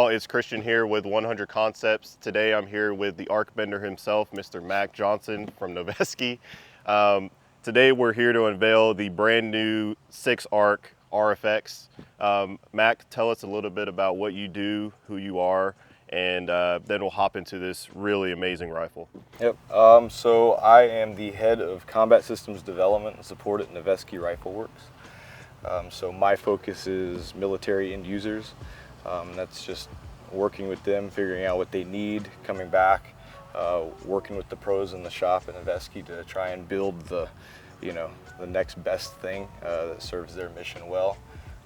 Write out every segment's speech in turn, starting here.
all, it's Christian here with 100 Concepts. Today I'm here with the arc bender himself, Mr. Mac Johnson from Noveske. Today we're here to unveil the brand new 6-arc RFX. Mac, tell us a little bit about what you do, who you are, and then we'll hop into this really amazing rifle. Yep, so I am the head of combat systems development and support at Noveske Rifle Works. So my focus is military end users. That's just working with them, figuring out what they need, coming back, working with the pros in the shop at Noveske to try and build the next best thing that serves their mission well.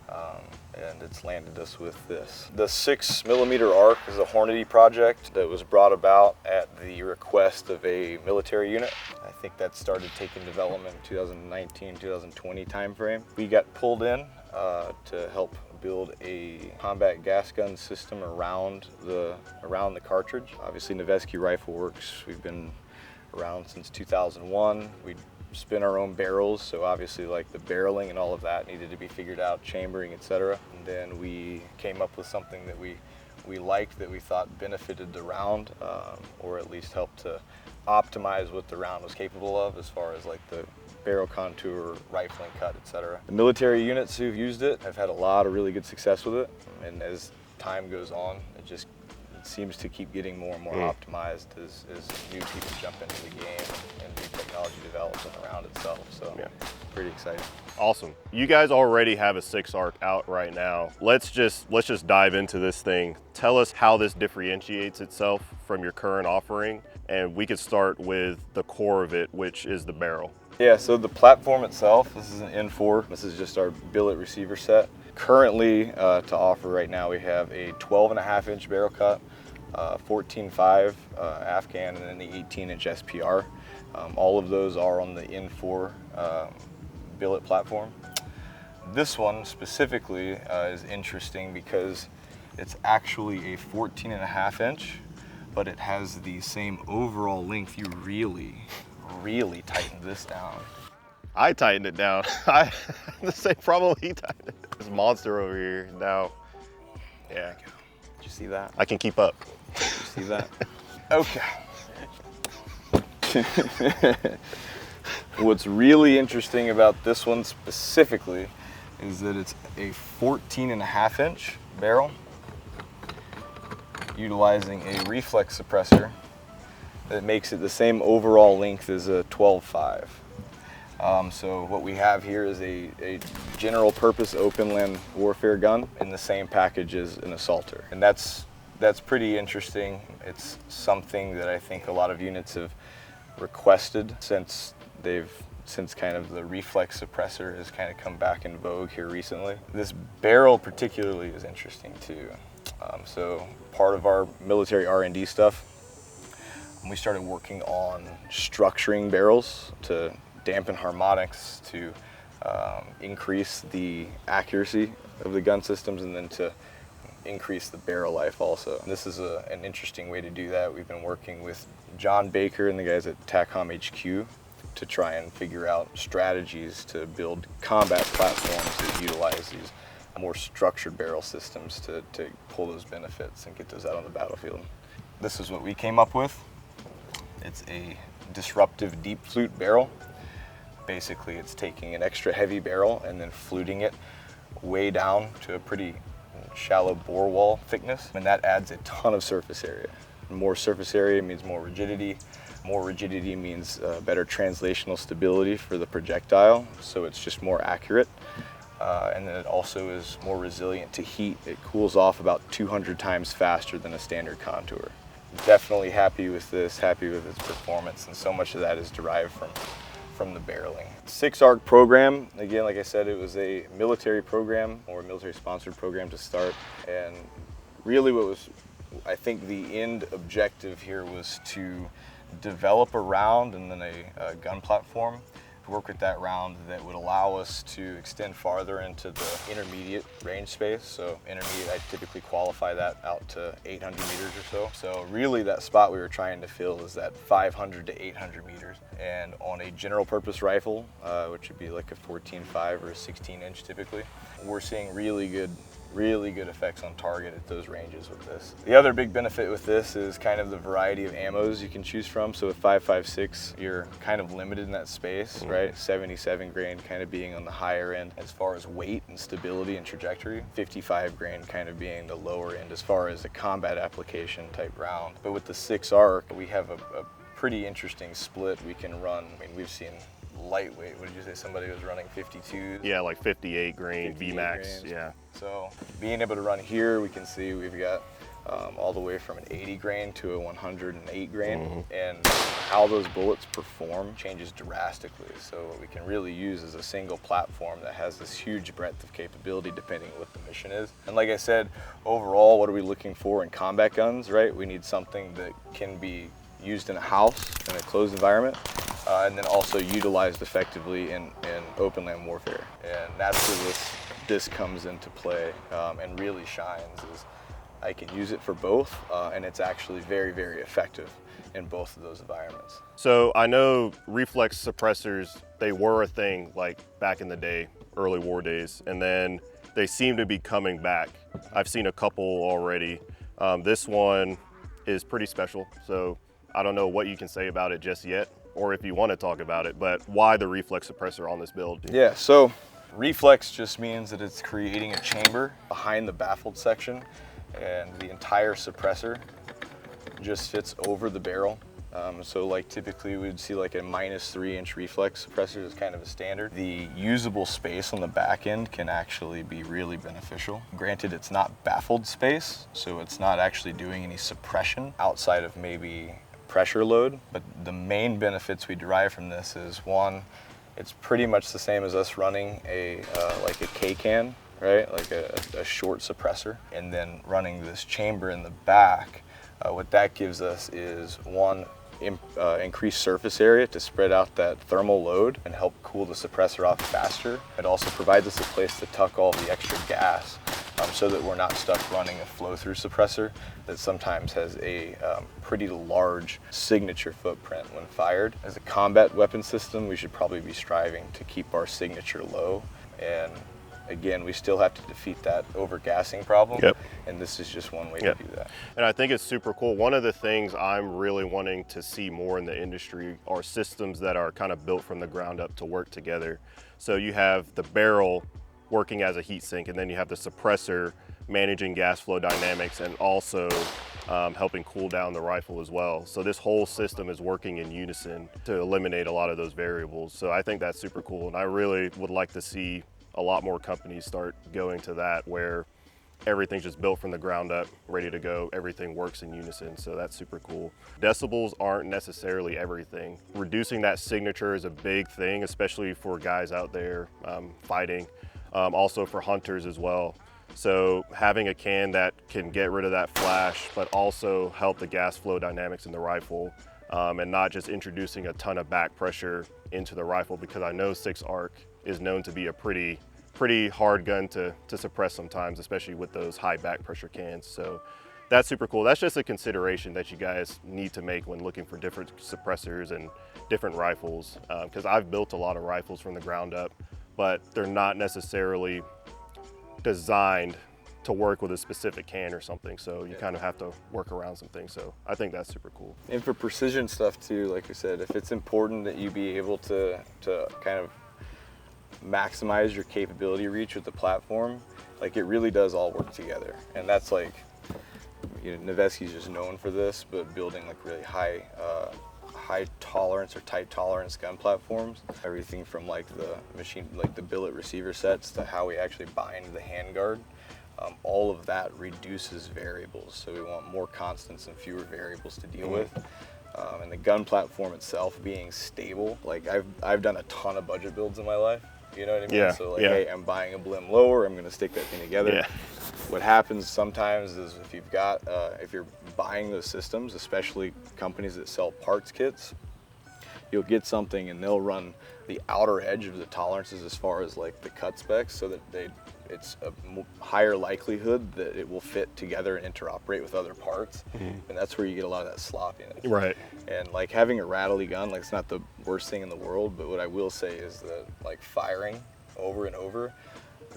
And it's landed us with this. The 6mm arc is a Hornady project that was brought about at the request of a military unit. I think that started taking development in 2019-2020 timeframe. We got pulled in to help build a combat gas gun system around the cartridge. Obviously, Noveske Rifle Works, we've been around since 2001. We spin our own barrels, so obviously like the barreling and all of that needed to be figured out, chambering, etc. And then we came up with something that we liked, that we thought benefited the round, or at least helped to optimize what the round was capable of as far as like the barrel contour, rifling cut, etc. The military units who've used it have had a lot of really good success with it, and as time goes on, it seems to keep getting more and more optimized as new people jump into the game and new technology development around itself. So yeah, pretty exciting. Awesome. You guys already have a 6-arc out right now. Let's just dive into this thing. Tell us how this differentiates itself from your current offering, and we could start with the core of it, which is the barrel. Yeah, so the platform itself, this is an N4. This is just our billet receiver set. Currently, to offer right now, we have a 12.5-inch barrel cut, 14.5 Afghan, and then the 18-inch SPR. All of those are on the N4 billet platform. This one specifically is interesting because it's actually a 14.5-inch, but it has the same overall length. You really tighten this down. I tightened it down. The same problem he tightened it. This monster over here now. Yeah. Did you see that? I can keep up. Did you see that? Okay. What's really interesting about this one specifically is that it's a 14.5-inch barrel utilizing a reflex suppressor that makes it the same overall length as a 12.5. So what we have here is a general purpose open land warfare gun in the same package as an assaulter. And that's pretty interesting. It's something that I think a lot of units have requested since kind of the reflex suppressor has kind of come back in vogue here recently. This barrel particularly is interesting too. So part of our military R&D stuff, we started working on structuring barrels to dampen harmonics, to increase the accuracy of the gun systems, and then to increase the barrel life also. And this is an interesting way to do that. We've been working with John Baker and the guys at TACOM HQ to try and figure out strategies to build combat platforms that utilize these more structured barrel systems to pull those benefits and get those out on the battlefield. This is what we came up with. It's a Disruptive Deep flute barrel. Basically, it's taking an extra heavy barrel and then fluting it way down to a pretty shallow bore wall thickness, and that adds a ton of surface area. More surface area means more rigidity. More rigidity means better translational stability for the projectile, so it's just more accurate. And then it also is more resilient to heat. It cools off about 200 times faster than a standard contour. Definitely happy with this, happy with its performance, and so much of that is derived from the barreling. 6-arc program, again, like I said, it was a military program or a military sponsored program to start, and really what was, I think, the end objective here was to develop a round and then a gun platform, work with that round that would allow us to extend farther into the intermediate range space. So intermediate, I typically qualify that out to 800 meters or so. So really that spot we were trying to fill is that 500 to 800 meters. And on a general purpose rifle, which would be like a 14.5 or a 16-inch typically, we're seeing really good really good effects on target at those ranges with this. The other big benefit with this is kind of the variety of ammos you can choose from. So with 5.56, you're kind of limited in that space, right? 77 grain kind of being on the higher end as far as weight and stability and trajectory. 55 grain kind of being the lower end as far as a combat application type round. But with the 6 arc, we have a pretty interesting split we can run. I mean, we've seen lightweight. What did you say? Somebody was running 52? Yeah, like 58 grain, 58 VMAX, grains. yeah. So being able to run here, we can see we've got all the way from an 80 grain to a 108 grain, and how those bullets perform changes drastically. So what we can really use is a single platform that has this huge breadth of capability depending on what the mission is. And like I said, overall, what are we looking for in combat guns, right? We need something that can be used in a house, in a closed environment, and then also utilized effectively in open land warfare. And that's where this comes into play and really shines, is I can use it for both, and it's actually very, very effective in both of those environments. So I know reflex suppressors, they were a thing like back in the day, early war days, and then they seem to be coming back. I've seen a couple already. This one is pretty special, so I don't know what you can say about it just yet, or if you want to talk about it, but why the reflex suppressor on this build? Yeah, so reflex just means that it's creating a chamber behind the baffled section, and the entire suppressor just fits over the barrel. So like typically we'd see like a -3-inch reflex suppressor is kind of a standard. The usable space on the back end can actually be really beneficial. Granted, it's not baffled space, so it's not actually doing any suppression outside of maybe pressure load, but the main benefits we derive from this is, one, it's pretty much the same as us running a like a K-can, right? Like a short suppressor, and then running this chamber in the back. What that gives us is, one, increased surface area to spread out that thermal load and help cool the suppressor off faster. It also provides us a place to tuck all the extra gas, so that we're not stuck running a flow-through suppressor that sometimes has a pretty large signature footprint when fired. As a combat weapon system, we should probably be striving to keep our signature low, and again, we still have to defeat that over-gassing problem, and this is just one way to do that. And I think it's super cool. One of the things I'm really wanting to see more in the industry are systems that are kind of built from the ground up to work together. So you have the barrel working as a heat sink, and then you have the suppressor managing gas flow dynamics and also helping cool down the rifle as well. So this whole system is working in unison to eliminate a lot of those variables. So I think that's super cool, and I really would like to see a lot more companies start going to that, where everything's just built from the ground up, ready to go, everything works in unison, so that's super cool. Decibels aren't necessarily everything. Reducing that signature is a big thing, especially for guys out there fighting, also for hunters as well. So having a can that can get rid of that flash, but also help the gas flow dynamics in the rifle, and not just introducing a ton of back pressure into the rifle, because I know 6 arc is known to be a pretty hard gun to suppress sometimes, especially with those high back pressure cans. So that's super cool. That's just a consideration that you guys need to make when looking for different suppressors and different rifles, because I've built a lot of rifles from the ground up, but they're not necessarily designed to work with a specific can or something, so you kind of have to work around some things. So I think that's super cool. And for precision stuff too, like we said, if it's important that you be able to kind of maximize your capability reach with the platform, like it really does all work together. And that's like, you know, Noveski's just known for this, but building like really high tolerance or tight tolerance gun platforms, everything from like the machine, like the billet receiver sets, to how we actually bind the handguard, all of that reduces variables. So we want more constants and fewer variables to deal with. And the gun platform itself being stable, like I've done a ton of budget builds in my life. You know what I mean? Yeah, So like, hey, I'm buying a blim lower, I'm gonna stick that thing together. Yeah. What happens sometimes is if you've got, if you're buying those systems, especially companies that sell parts kits, you'll get something and they'll run the outer edge of the tolerances as far as like the cut specs, so that it's a higher likelihood that it will fit together and interoperate with other parts. And that's where you get a lot of that sloppiness. Right. And like having a rattly gun, like it's not the worst thing in the world, but what I will say is that like firing over and over,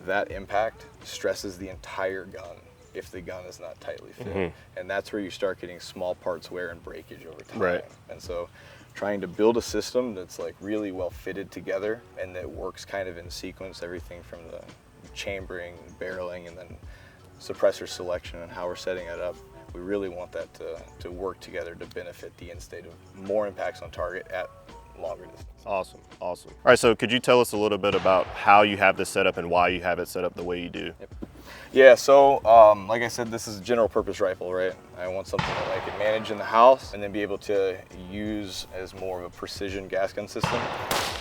that impact stresses the entire gun if the gun is not tightly fit. And that's where you start getting small parts wear and breakage over time. Right. And so trying to build a system that's like really well fitted together and that works kind of in sequence, everything from the chambering, barreling, and then suppressor selection and how we're setting it up. We really want that to work together to benefit the end state of more impacts on target at longer distance. Awesome, awesome. All right, so could you tell us a little bit about how you have this set up and why you have it set up the way you do? Yep. Yeah, so like I said, this is a general purpose rifle, right? I want something that I can manage in the house and then be able to use as more of a precision gas gun system.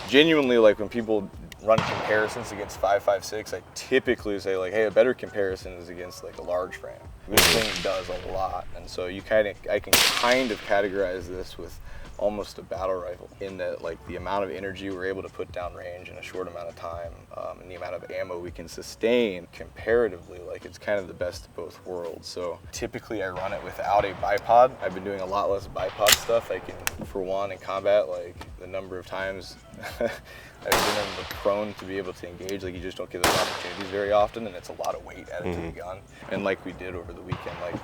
Genuinely, like when people run comparisons against 5.56, I typically say like, hey, a better comparison is against like a large frame. This thing does a lot, and so I can kind of categorize this with almost a battle rifle in that like the amount of energy we're able to put down range in a short amount of time, and the amount of ammo we can sustain comparatively, like it's kind of the best of both worlds. So typically I run it without a bipod. I've been doing a lot less bipod stuff. I can, for one, in combat, like the number of times I've been in the prone to be able to engage, like you just don't get those opportunities very often, and it's a lot of weight added to the gun. And like we did over the weekend, like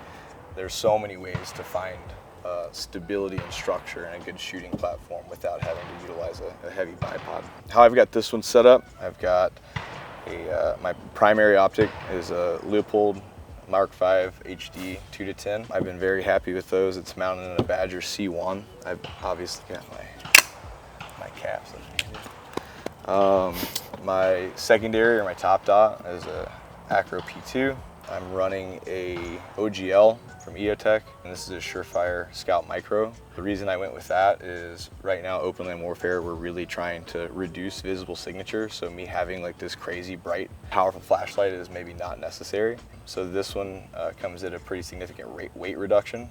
there's so many ways to find stability and structure and a good shooting platform without having to utilize a heavy bipod. How I've got this one set up, I've got my primary optic is a Leupold Mark V HD 2-10. I've been very happy with those. It's mounted in a Badger C1. I've obviously got my caps. My secondary or my top dot is a Acro P2. I'm running a OGL from EOTech, and this is a Surefire Scout Micro. The reason I went with that is right now, open land warfare, we're really trying to reduce visible signature. So me having like this crazy bright, powerful flashlight is maybe not necessary. So this one comes at a pretty significant weight reduction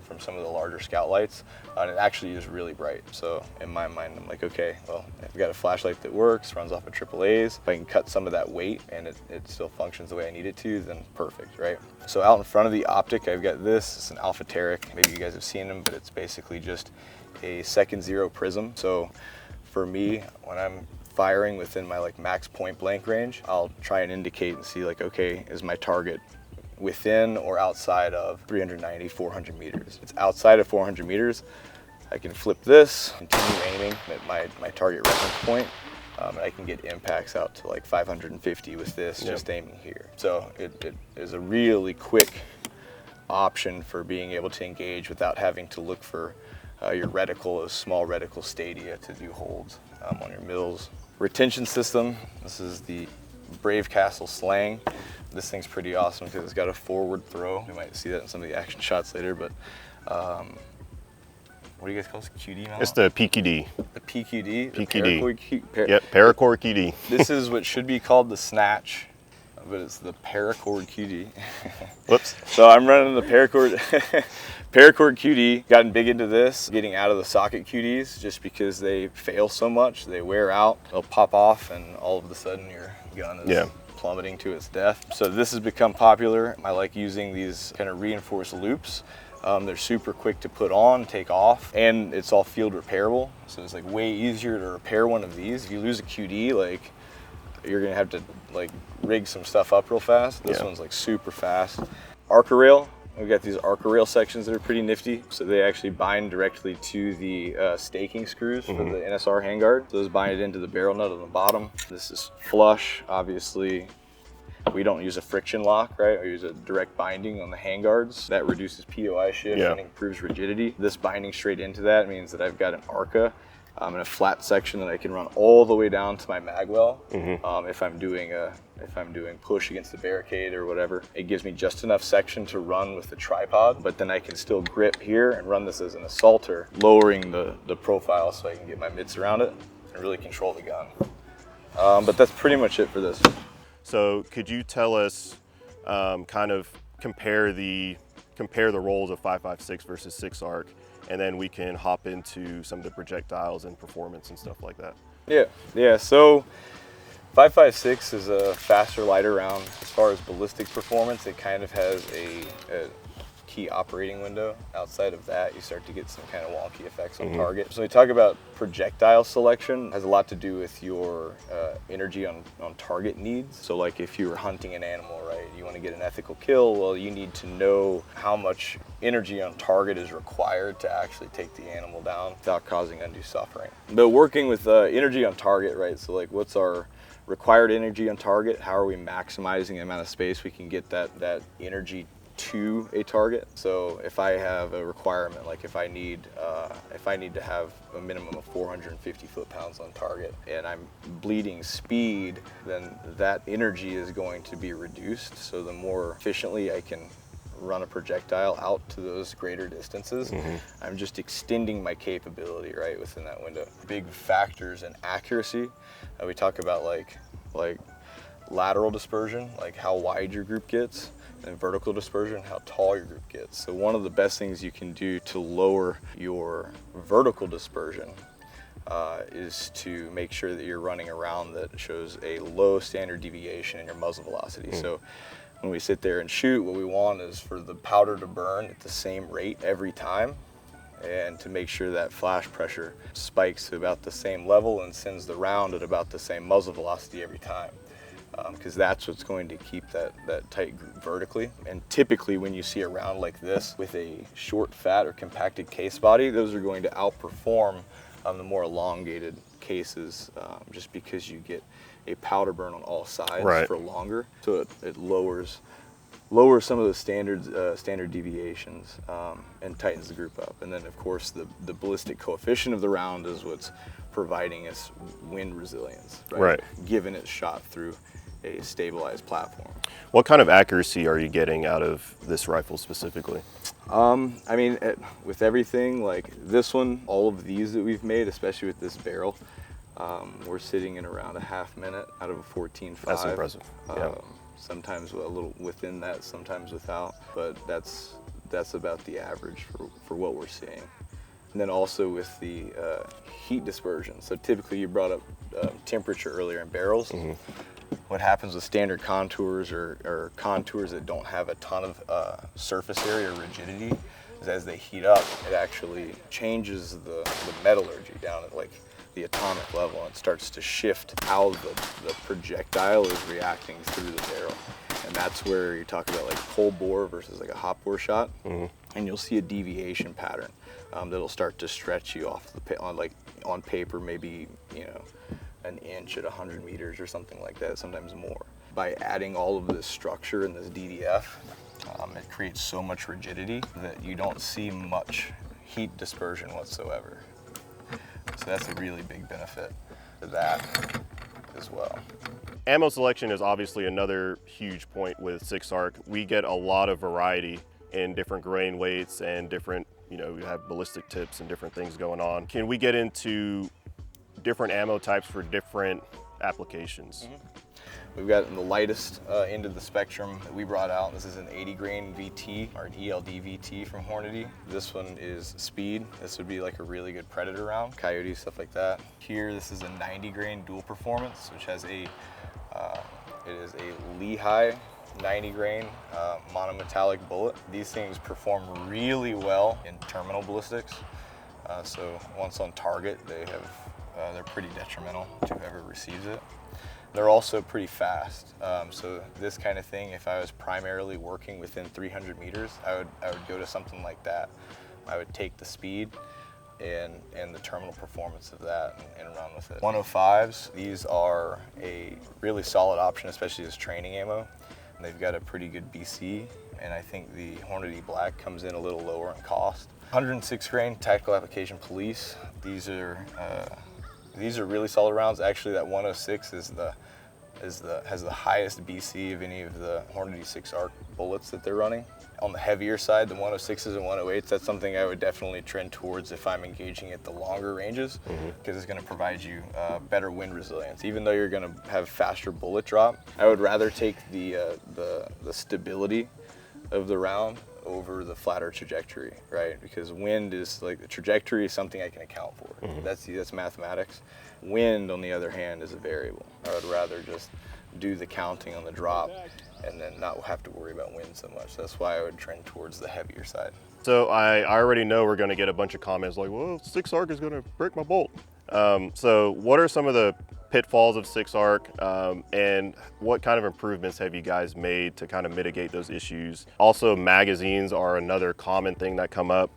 from some of the larger scout lights, and it actually is really bright. So in my mind, I'm like, okay, well, if I've got a flashlight that works, runs off of AAA's, if I can cut some of that weight and it still functions the way I need it to, then perfect, right? So out in front of the optic, I've got this. It's an Alphateric. Maybe you guys have seen them, but it's basically just a second zero prism. So for me, when I'm firing within my like max point blank range, I'll try and indicate and see like, okay, is my target within or outside of 390, 400 meters. If it's outside of 400 meters, I can flip this, continue aiming at my target reference point, and I can get impacts out to like 550 with this, just aiming here. So it is a really quick option for being able to engage without having to look for your reticle, a small reticle stadia to do holds on your mills. Retention system, this is the Brave Castle Slang. This thing's pretty awesome because it's got a forward throw. You might see that in some of the action shots later, but what do you guys call this? QD mount? It's the PQD. The PQD? PQD. Yep, paracord QD. This is what should be called the Snatch, but it's the paracord QD. Whoops. So I'm running the paracord QD. Gotten big into this, getting out of the socket QDs just because they fail so much. They wear out, they'll pop off, and all of a sudden your gun is plummeting to its death. So this has become popular. I like using these kind of reinforced loops. They're super quick to put on, take off, and it's all field repairable. So it's like way easier to repair one of these. If you lose a QD, like you're gonna have to like rig some stuff up real fast. This one's like super fast. Arca rail. We've got these Arca rail sections that are pretty nifty. So they actually bind directly to the staking screws for the NSR handguard. So those bind it into the barrel nut on the bottom. This is flush. Obviously, we don't use a friction lock, right? We use a direct binding on the handguards. That reduces POI shift and improves rigidity. This binding straight into that means that I've got an Arca and a flat section that I can run all the way down to my magwell. If I'm doing push against the barricade or whatever, it gives me just enough section to run with the tripod, but then I can still grip here and run this as an assaulter, lowering the profile so I can get my mitts around it and really control the gun. But that's pretty much it for this. So could you tell us, kind of compare the roles of 5.56 versus 6 arc, and then we can hop into some of the projectiles and performance and stuff like that. Yeah. So 5.56 is a faster, lighter round. As far as ballistic performance, it kind of has a key operating window. Outside of that, you start to get some kind of wonky effects on target. So we talk about projectile selection, has a lot to do with your energy on target needs. So like if you were hunting an animal, right, you want to get an ethical kill, well, you need to know how much energy on target is required to actually take the animal down without causing undue suffering. But working with energy on target, right, so like what's our required energy on target? How are we maximizing the amount of space we can get that energy to a target? So if I have a requirement, like if I need to have a minimum of 450 foot-pounds on target and I'm bleeding speed, then that energy is going to be reduced. So the more efficiently I can run a projectile out to those greater distances, I'm just extending my capability right within that window. Big factors in accuracy, we talk about like lateral dispersion, like how wide your group gets, and vertical dispersion, how tall your group gets. So one of the best things you can do to lower your vertical dispersion is to make sure that you're running around that shows a low standard deviation in your muzzle velocity. So when we sit there and shoot, what we want is for the powder to burn at the same rate every time, and to make sure that flash pressure spikes to about the same level and sends the round at about the same muzzle velocity every time. Because that's what's going to keep that tight group vertically. And typically when you see a round like this with a short, fat, or compacted case body, those are going to outperform the more elongated cases, just because you get a powder burn on all sides for longer. So it lowers some of the standard deviations and tightens the group up. And then of course the ballistic coefficient of the round is what's providing us wind resilience, right? Given it's shot through a stabilized platform. What kind of accuracy are you getting out of this rifle specifically? I mean, with everything, like this one, all of these that we've made, especially with this barrel, we're sitting in around a half minute out of a 14.5. That's impressive. Yeah. Sometimes a little within that, sometimes without, but that's about the average for what we're seeing. And then also with the heat dispersion. So typically you brought up temperature earlier in barrels. What happens with standard contours or contours that don't have a ton of surface area or rigidity is as they heat up, it actually changes the metallurgy down at like the atomic level, and it starts to shift how the projectile is reacting through the barrel. And that's where you talk about like pull bore versus like a hot bore shot, and you'll see a deviation pattern that'll start to stretch you off on paper, maybe, you know, an inch at 100 meters or something like that, sometimes more. By adding all of this structure in this DDF, it creates so much rigidity that you don't see much heat dispersion whatsoever. So that's a really big benefit to that as well. Ammo selection is obviously another huge point with 6-ARC. We get a lot of variety in different grain weights and different, you know, we have ballistic tips and different things going on. Can we get into different ammo types for different applications? We've got the lightest end of the spectrum that we brought out. This is an 80 grain VT, or an ELD VT from Hornady. This one is speed. This would be like a really good predator round, coyote, stuff like that. Here, this is a 90 grain dual performance, which has it is a Lehigh 90 grain monometallic bullet. These things perform really well in terminal ballistics. So once on target, they're pretty detrimental to whoever receives it. They're also pretty fast. So this kind of thing, if I was primarily working within 300 meters, I would go to something like that. I would take the speed and the terminal performance of that and run with it. 105s, these are a really solid option, especially as training ammo. And they've got a pretty good BC, and I think the Hornady Black comes in a little lower in cost. 106 grain tactical application police. These are really solid rounds. Actually, that 106 has the highest BC of any of the Hornady 6-ARC bullets that they're running. On the heavier side, the 106s and 108s, that's something I would definitely trend towards if I'm engaging at the longer ranges, because it's going to provide you better wind resilience. Even though you're going to have faster bullet drop, I would rather take the stability of the round over the flatter trajectory, right? Because wind is like, the trajectory is something I can account for. That's mathematics. Wind, on the other hand, is a variable. I would rather just do the counting on the drop and then not have to worry about wind so much. That's why I would trend towards the heavier side. So I already know we're going to get a bunch of comments like, well, 6 arc is going to break my bolt. So what are some of the pitfalls of 6 arc, and what kind of improvements have you guys made to kind of mitigate those issues? Also, magazines are another common thing that come up.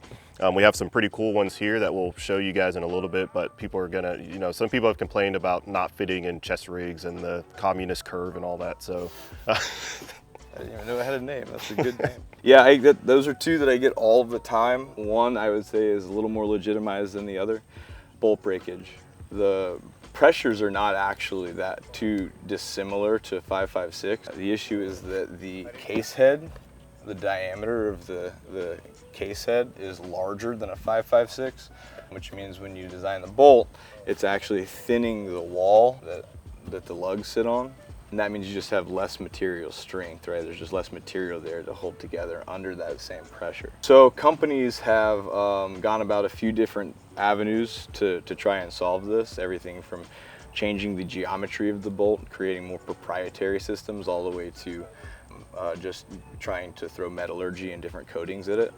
We have some pretty cool ones here that we'll show you guys in a little bit, but people are gonna, you know, some people have complained about not fitting in chest rigs and the communist curve and all that, so. I didn't even know it had a name. That's a good name. Yeah, those are two that I get all the time. One, I would say, is a little more legitimized than the other. Bolt breakage. The pressures are not actually that too dissimilar to 5.56. The issue is that the case head, the diameter of the case head is larger than a 5.56, which means when you design the bolt, it's actually thinning the wall that the lugs sit on. And that means you just have less material strength, right? There's just less material there to hold together under that same pressure. So companies have gone about a few different avenues to try and solve this. Everything from changing the geometry of the bolt, creating more proprietary systems, all the way to just trying to throw metallurgy and different coatings at it.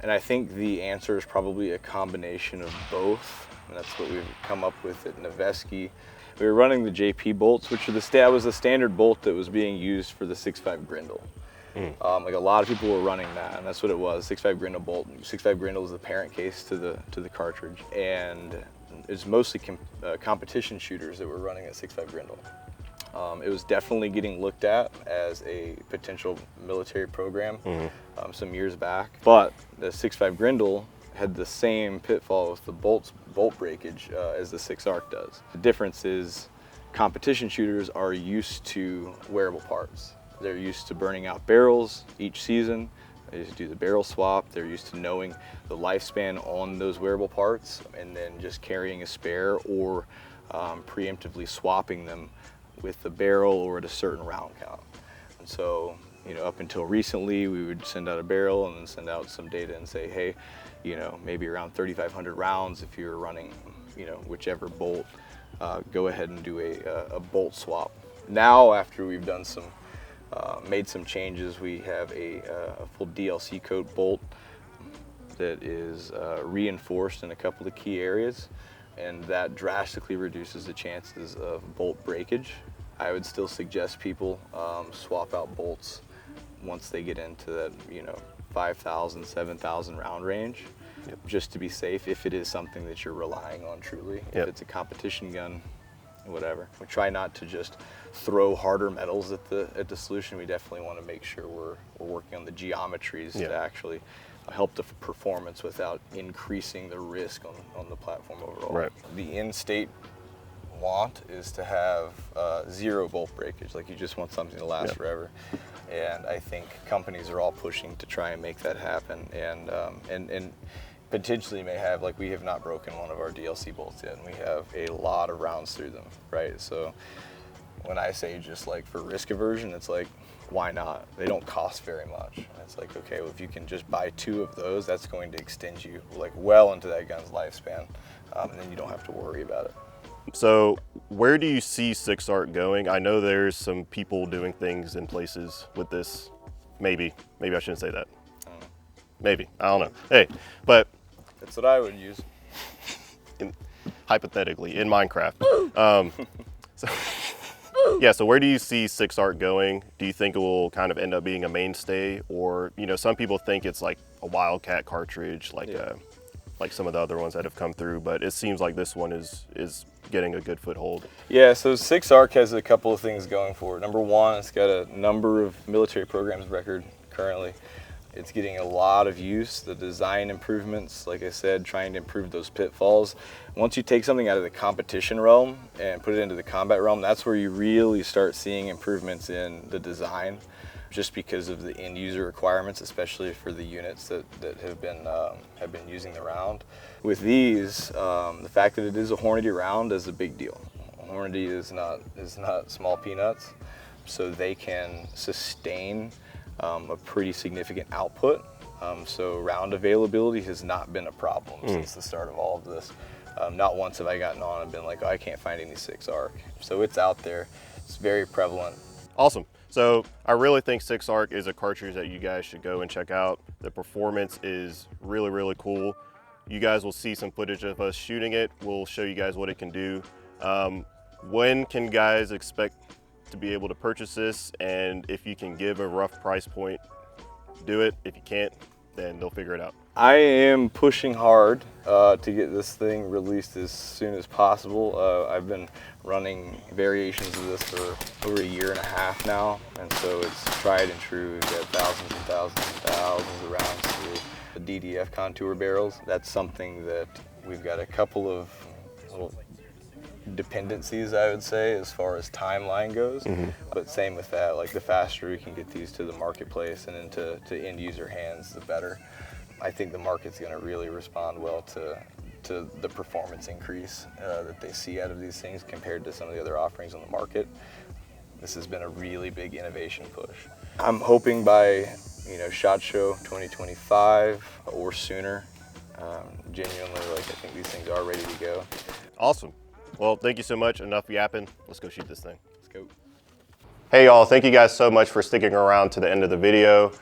And I think the answer is probably a combination of both. And that's what we've come up with at Noveske. We were running the JP bolts, which are was the standard bolt that was being used for the 6.5 Grindle. Like a lot of people were running that, and that's what it was, 6.5 Grindle bolt. 6.5 Grindle is the parent case to the cartridge, and it's mostly competition shooters that were running at 6.5 Grindle. It was definitely getting looked at as a potential military program some years back, but the 6.5 Grindle had the same pitfall with the bolt breakage as the 6 arc does. The difference is competition shooters are used to wearable parts. They're used to burning out barrels each season. They just do the barrel swap. They're used to knowing the lifespan on those wearable parts and then just carrying a spare or preemptively swapping them with the barrel or at a certain round count. And so, you know, up until recently, we would send out a barrel and then send out some data and say, hey, you know, maybe around 3,500 rounds if you're running, you know, whichever bolt, go ahead and do a bolt swap. Now, after we've done some, made some changes, we have a full DLC coat bolt that is reinforced in a couple of key areas, and that drastically reduces the chances of bolt breakage. I would still suggest people swap out bolts once they get into that, you know, 5,000, 7,000 round range, just to be safe if it is something that you're relying on truly. If it's a competition gun, whatever. We try not to just throw harder metals at the solution. We definitely want to make sure we're working on the geometries to actually help the performance without increasing the risk on the platform overall. Right. The in-state want is to have zero bolt breakage. Like, you just want something to last forever. And I think companies are all pushing to try and make that happen, and potentially may have, like, we have not broken one of our DLC bolts yet, and we have a lot of rounds through them, right? So when I say just like for risk aversion, it's like, why not? They don't cost very much. And it's like, okay, well, if you can just buy 2 of those, that's going to extend you like well into that gun's lifespan, and then you don't have to worry about it. So where do you see 6 arc going? I know there's some people doing things in places with this. Maybe I shouldn't say that. Maybe, I don't know. Hey, but that's what I would use. Hypothetically, in Minecraft. So where do you see 6 arc going? Do you think it will kind of end up being a mainstay, or, you know, some people think it's like a Wildcat cartridge, like some of the other ones that have come through, but it seems like this one is getting a good foothold. Yeah, so 6 arc has a couple of things going for it. Number one, it's got a number of military programs record currently. It's getting a lot of use. The design improvements, like I said, trying to improve those pitfalls. Once you take something out of the competition realm and put it into the combat realm, that's where you really start seeing improvements in the design, just because of the end user requirements, especially for the units that have been using the round. With these, the fact that it is a Hornady round is a big deal. Hornady is not small peanuts, so they can sustain a pretty significant output. So round availability has not been a problem since the start of all of this. Not once have I gotten on and been like, oh, I can't find any 6 arc. So it's out there. It's very prevalent. Awesome. So I really think 6ARC is a cartridge that you guys should go and check out. The performance is really, really cool. You guys will see some footage of us shooting it. We'll show you guys what it can do. When can guys expect to be able to purchase this? And if you can give a rough price point, do it. If you can't, then they'll figure it out. I am pushing hard to get this thing released as soon as possible. I've been running variations of this for over a year and a half now, and so it's tried and true. We've got thousands and thousands and thousands of rounds through the DDF contour barrels. That's something that we've got a couple of little dependencies, I would say, as far as timeline goes. But same with that, like the faster we can get these to the marketplace and into end user hands, the better. I think the market's going to really respond well to the performance increase that they see out of these things compared to some of the other offerings on the market. This has been a really big innovation push. I'm hoping by SHOT Show 2025 or sooner. Genuinely, like, I think these things are ready to go. Awesome. Well, thank you so much. Enough yapping. Let's go shoot this thing. Let's go. Hey y'all, thank you guys so much for sticking around to the end of the video.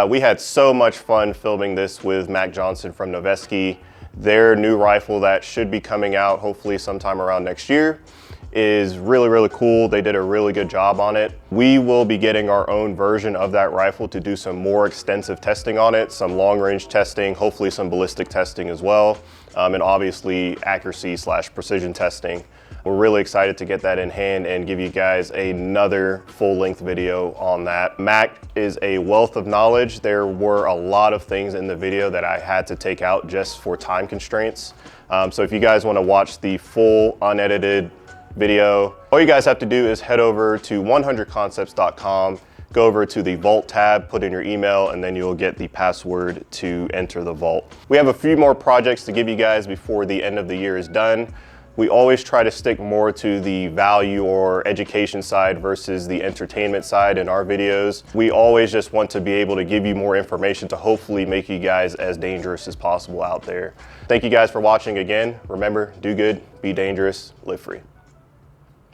We had so much fun filming this with Mac Johnson from Noveske. Their new rifle that should be coming out hopefully sometime around next year is really, really cool. They did a really good job on it. We will be getting our own version of that rifle to do some more extensive testing on it, some long range testing, hopefully some ballistic testing as well, and obviously accuracy/precision testing. We're really excited to get that in hand and give you guys another full-length video on that. Mac is a wealth of knowledge. There were a lot of things in the video that I had to take out just for time constraints. So if you guys want to watch the full unedited video, all you guys have to do is head over to 100concepts.com, go over to the vault tab, put in your email, and then you'll get the password to enter the vault. We have a few more projects to give you guys before the end of the year is done. We always try to stick more to the value or education side versus the entertainment side in our videos. We always just want to be able to give you more information to hopefully make you guys as dangerous as possible out there. Thank you guys for watching again. Remember, do good, be dangerous, live free.